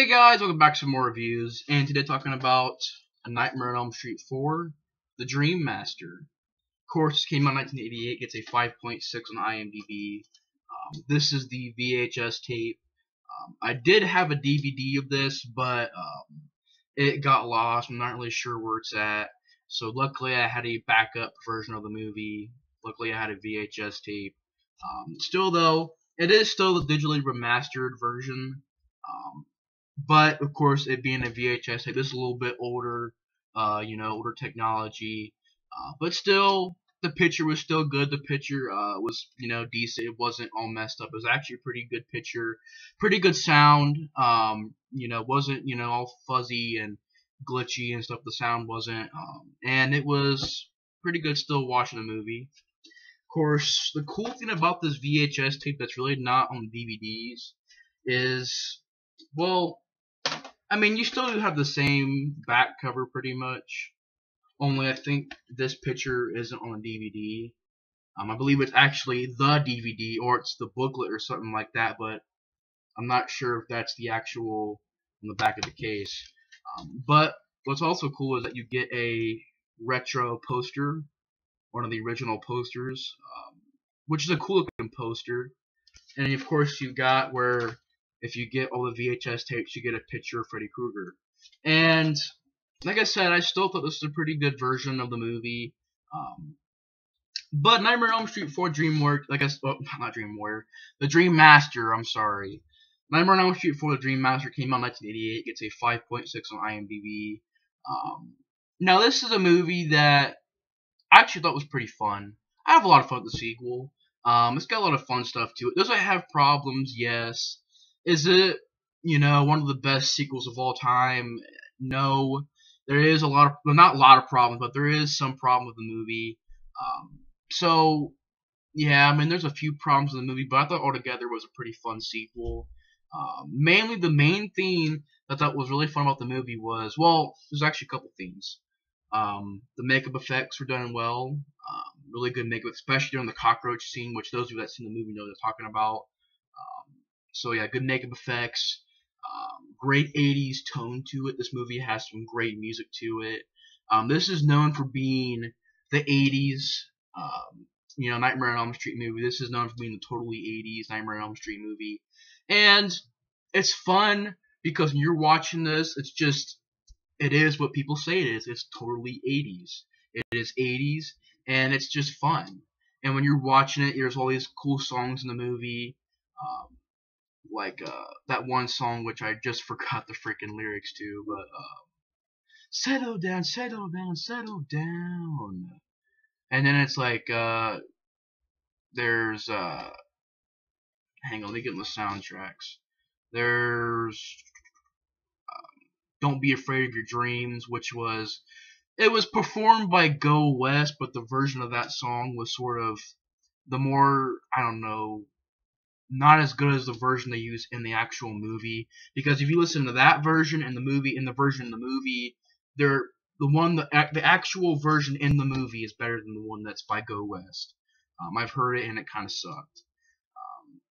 Hey guys, welcome back to some more reviews, and today talking about A Nightmare on Elm Street 4, The Dream Master. Of course, this came out in 1988, gets a 5.6 on IMDb. This is the VHS tape. I did have a DVD of this, but it got lost. I'm not really sure where it's at. So luckily I had a backup version of the movie. Luckily I had a VHS tape. Still though, it is still the digitally remastered version. But of course, it being a VHS tape, this is a little bit older, older technology. But still, the picture was still good. The picture was, decent. It wasn't all messed up. It was actually a pretty good picture, pretty good sound. Wasn't all fuzzy and glitchy and stuff. The sound wasn't, and it was pretty good still watching the movie. Of course, the cool thing about this VHS tape that's really not on DVDs is, well, I mean, you still have the same back cover pretty much, only I think this picture isn't on a DVD. I believe it's actually the DVD, or it's the booklet or something like that, but I'm not sure if that's the actual on the back of the case. But what's also cool is that you get a retro poster, one of the original posters, which is a cool looking poster. And of course you got where if you get all the VHS tapes, you get a picture of Freddy Krueger. And like I said, I still thought this was a pretty good version of the movie. But Nightmare on Elm Street 4 The Dream Master, I'm sorry. Nightmare on Elm Street 4 The Dream Master came out in 1988. Gets a 5.6 on IMDb. Now this is a movie that I actually thought was pretty fun. I have a lot of fun with the sequel. It's got a lot of fun stuff to it. Does it have problems? Yes. Is it, one of the best sequels of all time? No. There is a lot of, well, not a lot of problems, but there is some problem with the movie. So, yeah, I mean, there's a few problems with the movie, but I thought altogether it was a pretty fun sequel. Mainly the main theme I thought was really fun about the movie was, well, there's actually a couple themes. The makeup effects were done well. Really good makeup, especially during the cockroach scene, which those of you that seen the movie know what they're talking about. So yeah, good makeup effects, great 80s tone to it. This movie has some great music to it. This is known for being the 80s, Nightmare on Elm Street movie. This is known for being the totally 80s Nightmare on Elm Street movie. And it's fun because when you're watching this, it is what people say it is. It's totally 80s. It is 80s, and it's just fun. And when you're watching it, there's all these cool songs in the movie. Like that one song which I just forgot the freaking lyrics to, but settle down, settle down, settle down. And then it's like there's hang on, let me get in the soundtracks. There's Don't Be Afraid of Your Dreams, which was performed by Go West, but the version of that song was sort of the more, I don't know, not as good as the version they use in the actual movie, because if you listen to that version and the movie in the version in the movie, the actual version in the movie is better than the one that's by Go West. I've heard it and it kind of sucked.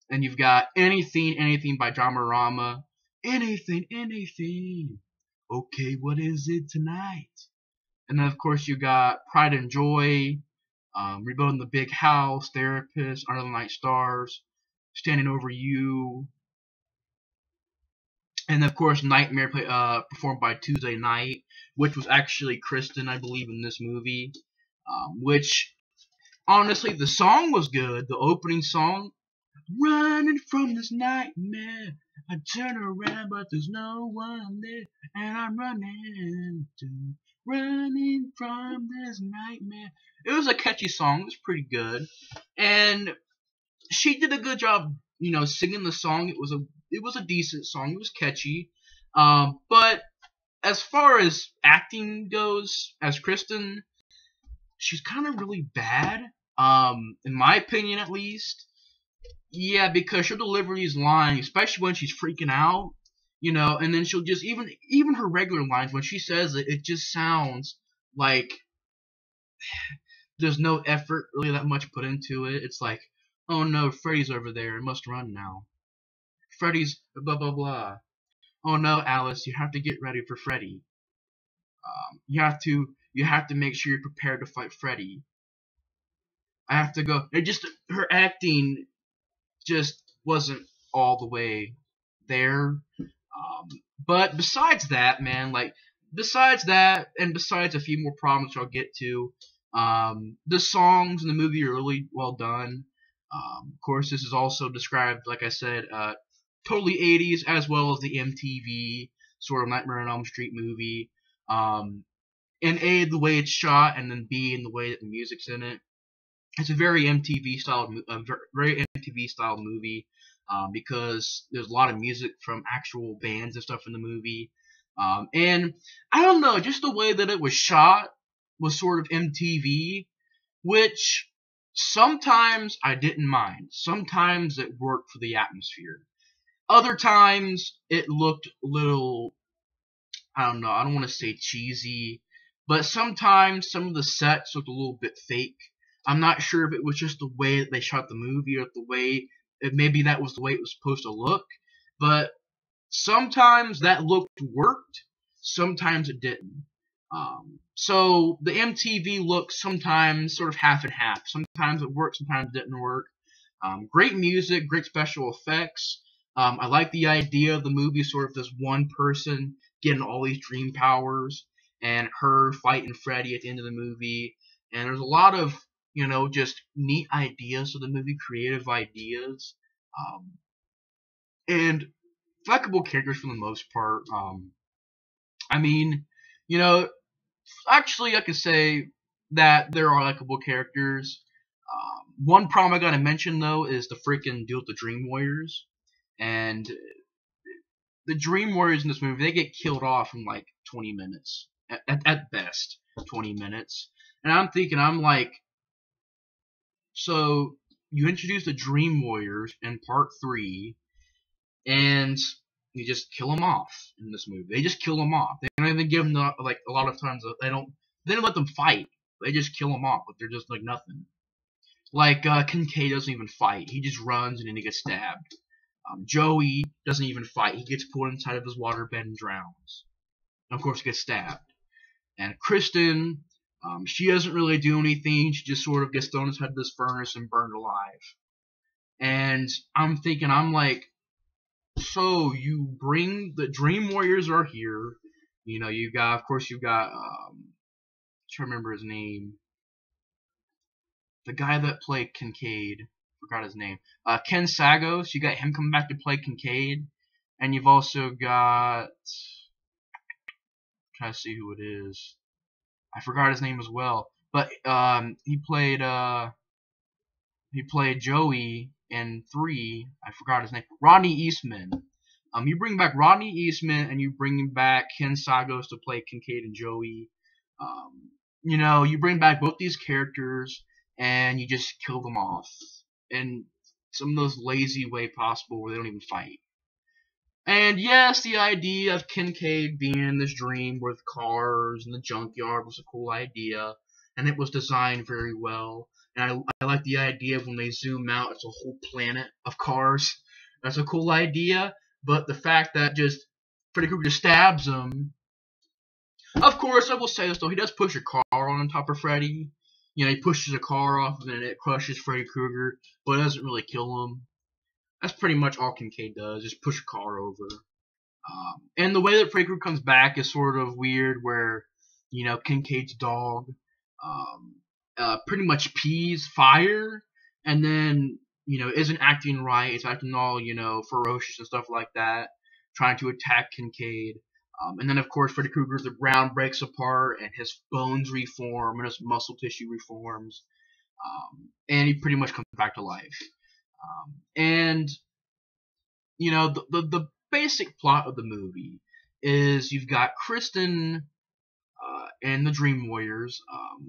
And you've got anything by Dramarama, anything. Okay, what is it tonight? And then of course you got Pride and Joy, Rebuilding the Big House, Therapist, Under the Night Stars, Standing Over You, and of course Nightmare, performed by Tuesday Night, which was actually Kristen, I believe, in this movie. Which, honestly, the song was good. The opening song, running from this nightmare, I turn around but there's no one there, and I'm running from this nightmare. It was a catchy song. It was pretty good, and she did a good job, singing the song. It was a decent song. It was catchy. But as far as acting goes, as Kristen, she's kind of really bad. In my opinion, at least. Yeah, because she'll deliver these lines, especially when she's freaking out, and then she'll just even her regular lines, when she says it, it just sounds like there's no effort really that much put into it. It's like, oh no, Freddy's over there. I must run now. Freddy's blah blah blah. "Oh no, Alice, you have to get ready for Freddy. You have to make sure you're prepared to fight Freddy. I have to go." It just her acting just wasn't all the way there. But besides that, man, like besides that, and besides a few more problems I'll get to, the songs in the movie are really well done. Of course, this is also described, like I said, totally 80s as well as the MTV sort of Nightmare on Elm Street movie. And A, the way it's shot, and then B, in the way that the music's in it. It's a very MTV style, very MTV style movie, because there's a lot of music from actual bands and stuff in the movie. And I don't know, just the way that it was shot was sort of MTV, which sometimes I didn't mind. Sometimes it worked for the atmosphere. Other times it looked a little, I don't know, I don't want to say cheesy, but sometimes some of the sets looked a little bit fake. I'm not sure if it was just the way that they shot the movie or the way, maybe that was the way it was supposed to look, but sometimes that look worked, sometimes it didn't. So the MTV look sometimes sort of half and half. Sometimes it worked, sometimes it didn't work. Great music, great special effects. I like the idea of the movie, sort of this one person getting all these dream powers, and her fighting Freddy at the end of the movie. And there's a lot of, just neat ideas of the movie, creative ideas, and likable characters for the most part. I mean, you know, actually, I could say that there are likable characters. One problem I gotta mention though is the freaking deal with the Dream Warriors, and the Dream Warriors in this movie, they get killed off in like 20 minutes at best, 20 minutes. And I'm like, so you introduce the Dream Warriors in part 3, and you just kill them off in this movie. They just kill them off. They don't even give them like a lot of times they don't let them fight. They just kill them off. But they're just like nothing. Like Kincaid doesn't even fight. He just runs and then he gets stabbed. Joey doesn't even fight. He gets pulled inside of his waterbed and drowns. And of course, gets stabbed. And Kristen, she doesn't really do anything. She just sort of gets thrown inside this furnace and burned alive. And I'm like, so you bring the Dream Warriors are here. You got, of course, I'm trying to remember his name. The guy that played Kincaid, forgot his name. Ken Sagos. You got him coming back to play Kincaid, and you've also got, I'm trying to see who it is. I forgot his name as well. But he played Joey in 3. I forgot his name. Rodney Eastman. You bring back Rodney Eastman and you bring back Ken Sagos to play Kincaid and Joey. You bring back both these characters and you just kill them off in some of those lazy way possible where they don't even fight. And yes, the idea of Kincaid being in this dream with cars and the junkyard was a cool idea, and it was designed very well. And I like the idea of when they zoom out, it's a whole planet of cars. That's a cool idea, but the fact that just Freddy Krueger stabs him. Of course, I will say this though, he does push a car on top of Freddy. He pushes a car off and it crushes Freddy Krueger, but it doesn't really kill him. That's pretty much all Kincaid does, just push a car over. And the way that Freddy Krueger comes back is sort of weird, where, Kincaid's dog pretty much pees fire, and then, isn't acting right. It's acting all, ferocious and stuff like that, trying to attack Kincaid. And then, of course, Freddy Krueger, the ground breaks apart, and his bones reform, and his muscle tissue reforms, and he pretty much comes back to life. And, the basic plot of the movie is you've got Kristen and the Dream Warriors.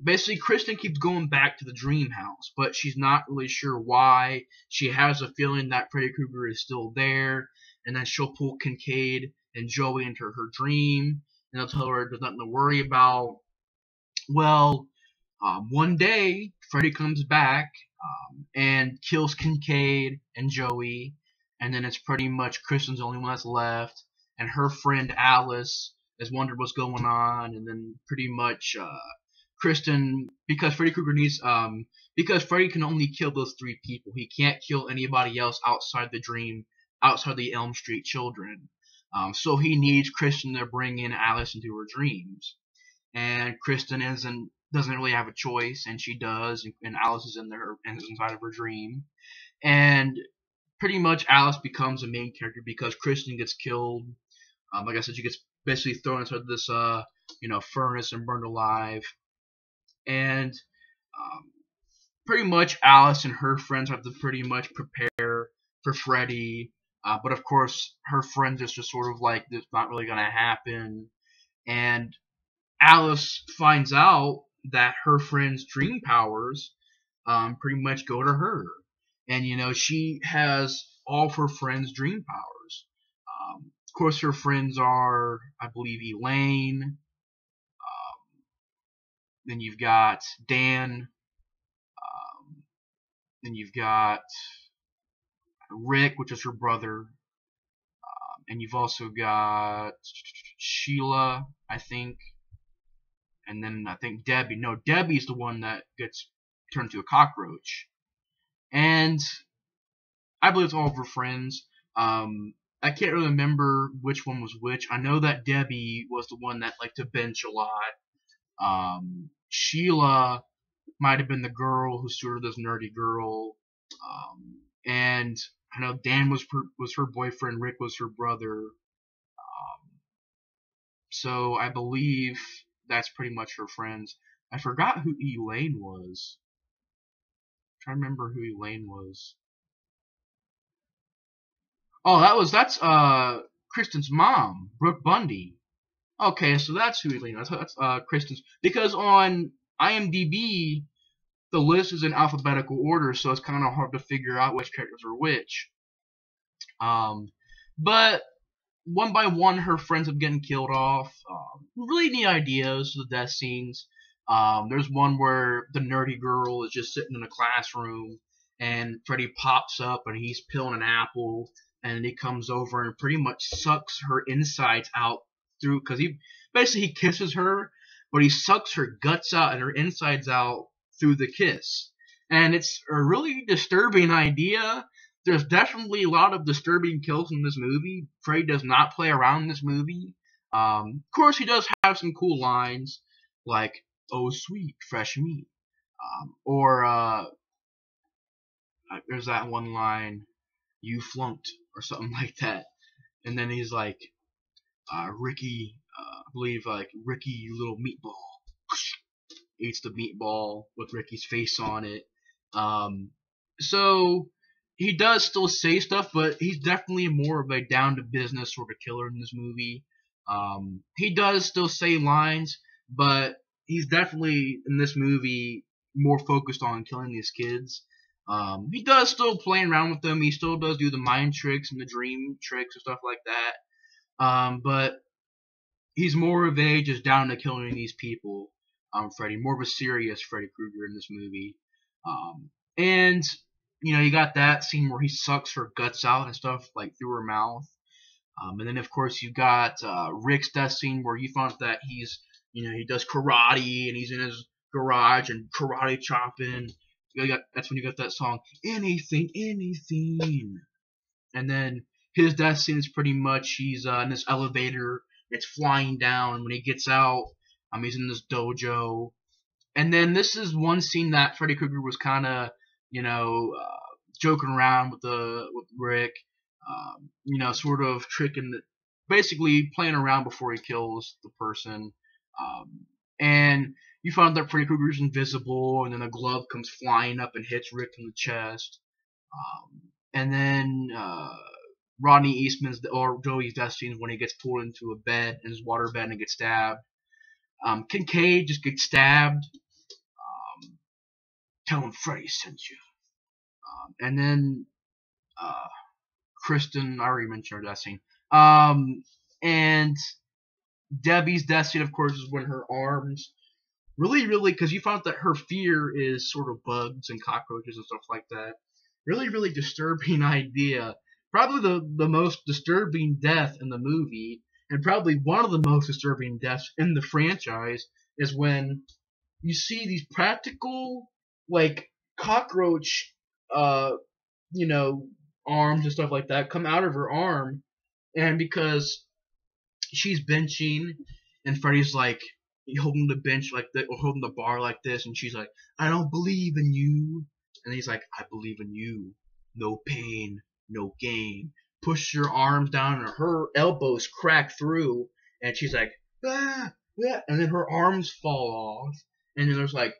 Basically, Kristen keeps going back to the dream house, but she's not really sure why. She has a feeling that Freddy Krueger is still there, and then she'll pull Kincaid and Joey into her dream, and they'll tell her there's nothing to worry about. Well, one day, Freddy comes back and kills Kincaid and Joey, and then it's pretty much Kristen's the only one that's left, and her friend Alice has wondered what's going on, and then pretty much Kristen, because Freddy Krueger needs because Freddy can only kill those 3 people. He can't kill anybody else outside the dream, outside the Elm Street children. So he needs Kristen to bring in Alice into her dreams. And Kristen doesn't really have a choice, and she does, and Alice is inside of her dream. And pretty much Alice becomes a main character because Kristen gets killed. Like I said, she gets basically thrown into this furnace and burned alive. And pretty much Alice and her friends have to pretty much prepare for Freddy. But of course, her friends is just sort of like, this not really going to happen. And Alice finds out that her friend's dream powers pretty much go to her. And, she has all of her friends' dream powers. Of course, her friends are, I believe, Elaine. Then you've got Dan. Then you've got Rick, which is her brother. And you've also got Sheila, I think. And then I think Debbie. No, Debbie's the one that gets turned into a cockroach. And I believe it's all of her friends. I can't really remember which one was which. I know that Debbie was the one that liked to bench a lot. Sheila might have been the girl who's sort of this nerdy girl. And I know Dan was her boyfriend. Rick was her brother. So I believe that's pretty much her friends. I forgot who Elaine was. I'm trying to remember who Elaine was. Oh, that's Kristen's mom, Brooke Bundy. Okay, so that's who Elaine is. That's Kristen's, because on IMDb the list is in alphabetical order, so it's kind of hard to figure out which characters are which. But one by one, her friends have getting killed off. Really neat ideas, the death scenes. There's one where the nerdy girl is just sitting in a classroom, and Freddy pops up, and he's peeling an apple, and he comes over and pretty much sucks her insides out through, because he kisses her, but he sucks her guts out and her insides out through the kiss. And it's a really disturbing idea. There's definitely a lot of disturbing kills in this movie. Freddy does not play around in this movie. Of course, he does have some cool lines, like, "Oh, sweet, fresh meat." There's that one line, "You flunked," or something like that. And then he's like, Ricky, I believe, like, "Ricky, you little meatball." Eats the meatball with Ricky's face on it. So he does still say stuff, but he's definitely more of a down-to-business sort of killer in this movie. He does still say lines, but he's definitely, in this movie, more focused on killing these kids. He does still play around with them. He still does do the mind tricks and the dream tricks and stuff like that. But he's more of a just down to killing these people. Freddy, more of a serious Freddy Krueger in this movie. And you got that scene where he sucks her guts out and stuff, like, through her mouth. And then of course you got Rick's death scene where you find that he's, he does karate and he's in his garage and karate chopping. That's when you got that song, "Anything, Anything." And then his death scene is pretty much he's in this elevator, it's flying down, and when he gets out, he's in this dojo. And then this is one scene that Freddy Krueger was kind of, joking around with Rick, sort of basically playing around before he kills the person. And you find that Freddy Krueger's invisible, and then a glove comes flying up and hits Rick in the chest. And then Rodney Eastman's or Joey's death scene when he gets pulled into a bed, in his water bed, and gets stabbed. Kincaid just gets stabbed. Tell him Freddy sent you. And then Kristen, I already mentioned her death scene. And Debbie's death scene, of course, is when her arms really, because you found that her fear is sort of bugs and cockroaches and stuff like that. Really, really disturbing idea. probably the most disturbing death in the movie, and probably one of the most disturbing deaths in the franchise, is when you see these practical, like, cockroach, uh, you know, arms and stuff like that come out of her arm, and because she's benching, and Freddy's like holding the bench like that, or holding the bar like this, and she's like, "I don't believe in you," and he's like, "I believe in you. No pain, no gain." Push her arms down, and her elbows crack through, and she's like, "Ah, ah," and then her arms fall off, and then there's like,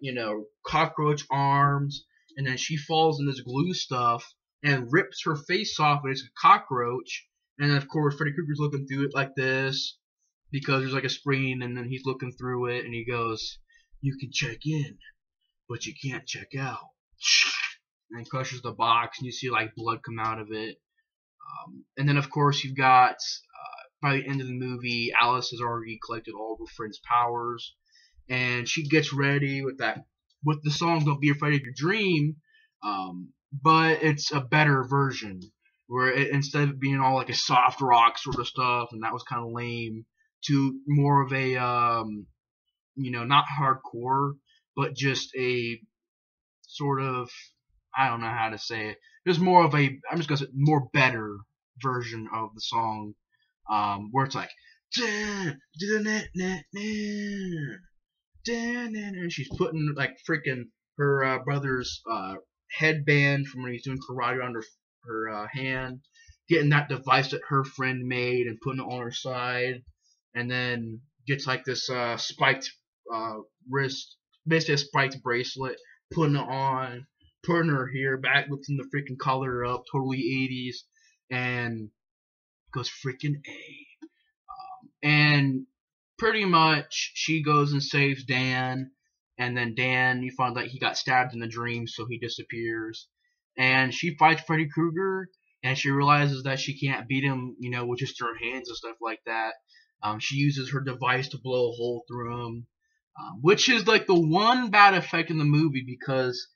cockroach arms, and then she falls in this glue stuff and rips her face off, and it's a cockroach. And then, of course, Freddy Krueger's looking through it like this because there's like a screen, and then he's looking through it, and he goes, "You can check in, but you can't check out." And he crushes the box, and you see like blood come out of it. And then, of course, you've got, by the end of the movie, Alice has already collected all of her friends' powers, and she gets ready with the song "Don't Be Afraid of Your Dream," but it's a better version, where instead of being all like a soft rock sort of stuff, and that was kind of lame, to more of a, not hardcore, but just a sort of, I don't know how to say it. There's more of a, I'm just gonna say, more better version of the song, where it's like, and she's putting like freaking her brother's headband from when he's doing karate on her hand, getting that device that her friend made and putting it on her side, and then gets like this spiked wrist, basically a spiked bracelet, putting it on, putting her hair back, lifting the freaking collar up, totally 80s, and goes freaking A. And pretty much she goes and saves Dan, and then Dan, you find out he got stabbed in the dream, so he disappears. And she fights Freddy Krueger, and she realizes that she can't beat him, with just her hands and stuff like that. She uses her device to blow a hole through him, which is like the one bad effect in the movie, because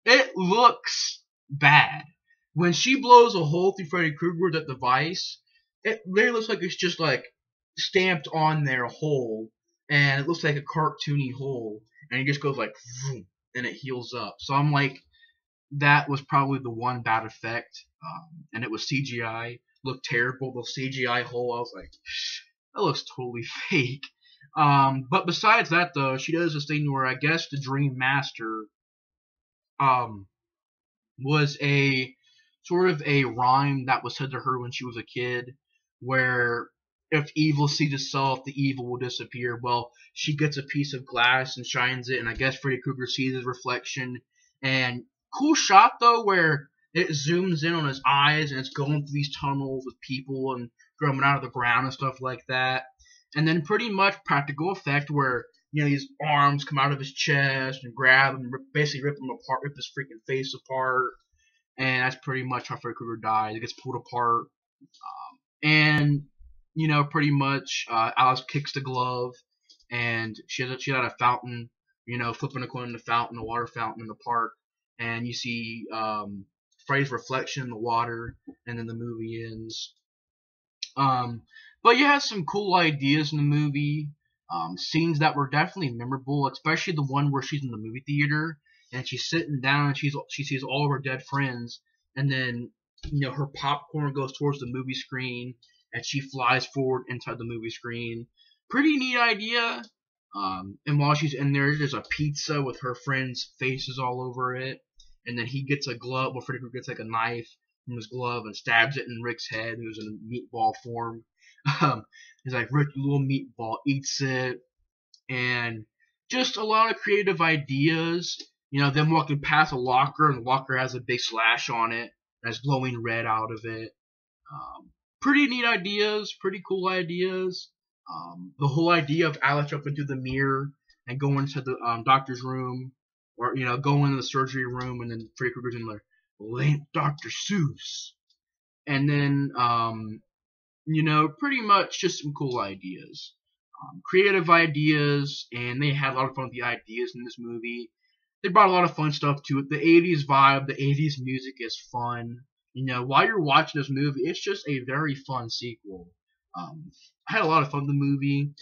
it looks bad. When she blows a hole through Freddy Krueger with that device, it really looks like it's just like stamped on their hole, and it looks like a cartoony hole, and it just goes like, vroom, and it heals up. So I'm like, that was probably the one bad effect, and it was CGI. Looked terrible. The CGI hole, I was like, that looks totally fake. But besides that, though, she does this thing where I guess the Dream Master was a sort of a rhyme that was said to her when she was a kid, where if evil sees itself, the evil will disappear. Well, she gets a piece of glass and shines it, and I guess Freddy Krueger sees his reflection. And cool shot, though, where it zooms in on his eyes, and it's going through these tunnels with people and coming out of the ground and stuff like that. And then pretty much practical effect where, his arms come out of his chest and grab him, basically rip him apart, rip his freaking face apart. And that's pretty much how Freddy Krueger dies. It gets pulled apart. And pretty much, Alice kicks the glove, and she had a fountain, flipping a coin in the fountain, a water fountain in the park, and you see Freddy's reflection in the water, and then the movie ends. But you have some cool ideas in the movie, scenes that were definitely memorable, especially the one where she's in the movie theater, and she's sitting down, and she sees all of her dead friends, and then, her popcorn goes towards the movie screen, and she flies forward inside the movie screen. Pretty neat idea. And while she's in there, there's a pizza with her friends' faces all over it. And then he gets a glove, or Freddy Krueger gets like a knife from his glove and stabs it in Rick's head, who's in meatball form. He's like, "Rick, you little meatball," eats it. And just a lot of creative ideas. Them walking past a locker, and the locker has a big slash on it, and it's glowing red out of it. Pretty neat ideas, pretty cool ideas. The whole idea of Alice jumping through the mirror and going to the doctor's room, or going into the surgery room, and then Freddy Krueger's in there, "Well, ain't Dr. Seuss," and then pretty much just some cool ideas, creative ideas, and they had a lot of fun with the ideas in this movie. They brought a lot of fun stuff to it. The 80s vibe, the 80s music is fun. while you're watching this movie, it's just a very fun sequel. I had a lot of fun with the movie.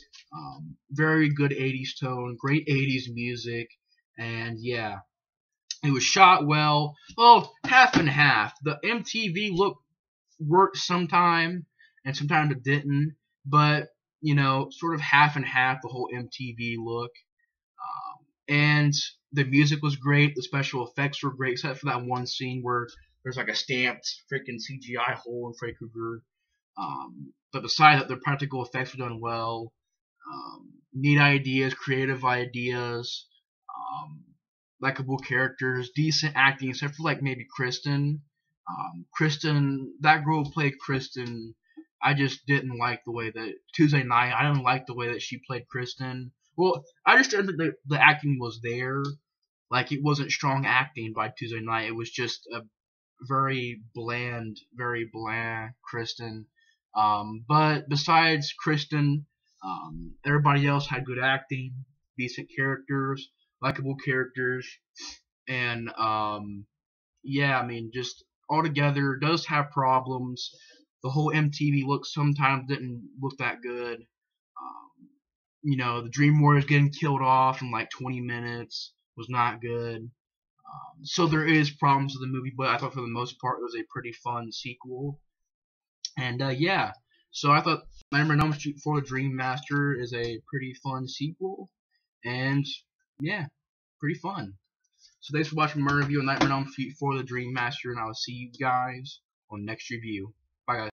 Very good 80s tone, great 80s music, and yeah, it was shot well. Well, half and half. The MTV look worked sometime, and sometimes it didn't. But sort of half and half the whole MTV look. And the music was great. The special effects were great, except for that one scene where there's like a stamped freaking CGI hole in Freddy Krueger. But besides that, the practical effects were done well. Neat ideas, creative ideas, likable characters, decent acting, except for like maybe Kristen. Kristen, that girl who played Kristen, I just didn't like the way that Tuesday Night. I didn't like the way that she played Kristen. Well, I just didn't think the acting was there. Like, it wasn't strong acting by Tuesday Night. It was just a very bland Kristen. But besides Kristen, everybody else had good acting, decent characters, likable characters, and yeah, I mean, just altogether does have problems. The whole MTV look sometimes didn't look that good. The Dream Warriors getting killed off in like 20 minutes was not good. So there is problems with the movie, but I thought for the most part it was a pretty fun sequel. And yeah, so I thought Nightmare on Elm Street 4: The Dream Master is a pretty fun sequel, and yeah, pretty fun. So thanks for watching my review of Nightmare on Elm Street 4: The Dream Master, and I will see you guys on next review. Bye guys.